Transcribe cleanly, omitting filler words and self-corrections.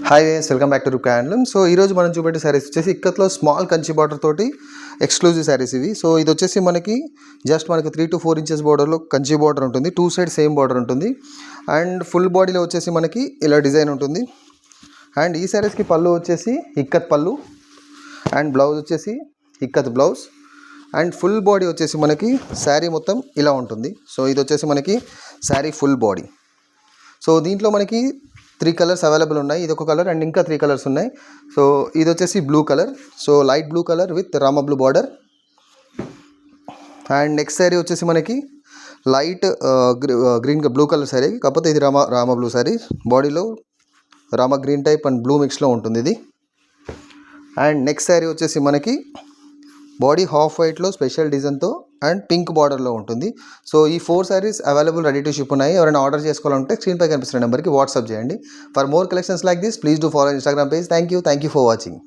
Hi guys, welcome back to rook handloom. So ఈరోజు మనం చూపెట్టే శారీస్ వచ్చేసి ఇక్కత్లో స్మాల్ కంచి బార్డర్ తోటి ఎక్స్క్లూజివ్ శారీస్ ఇవి. సో ఇది వచ్చేసి మనకి జస్ట్ మనకి 3 to 4 ఇంచెస్ బార్డర్లో కంచి బార్డర్ ఉంటుంది. 2 సైడ్ సేమ్ బార్డర్ ఉంటుంది. అండ్ ఫుల్ బాడీలో వచ్చేసి మనకి ఇలా డిజైన్ ఉంటుంది. అండ్ ఈ శారీస్కి పళ్ళు వచ్చేసి ఇక్కత్ పళ్ళు అండ్ బ్లౌజ్ వచ్చేసి ikat blouse. And full body వచ్చేసి మనకి శారీ మొత్తం ఇలా ఉంటుంది. సో ఇది వచ్చేసి మనకి శారీ ఫుల్ బాడీ. సో దీంట్లో మనకి 3 కలర్స్ అవైలబుల్ ఉన్నాయి. ఇది ఒక కలర్ అండ్ ఇంకా 3 కలర్స్ ఉన్నాయి. సో ఇది వచ్చేసి blue colour. So light blue colour with Rama blue border. And next sari వచ్చేసి మనకి light green blue colour sari, కాకపోతే ఇది రామ బ్లూ శారీ. బాడీలో Rama green type and blue మిక్స్లో ఉంటుంది ఇది. అండ్ నెక్స్ట్ శారీ వచ్చేసి మనకి బాడీ హాఫ్ వైట్లో స్పెషల్ డిజైన్తో అండ్ పింక్ బార్డర్లో ఉంటుంది. సో ఈ 4 saris available ready to ship ఉన్నాయి. ఎవరైనా ఆర్డర్ చేసుకోవాలంటే స్క్రీన్ పై కనిపిస్తున్న నెంబర్కి వాట్సాప్ చేయండి. For more collections like this please do follow Instagram page. Thank you for watching.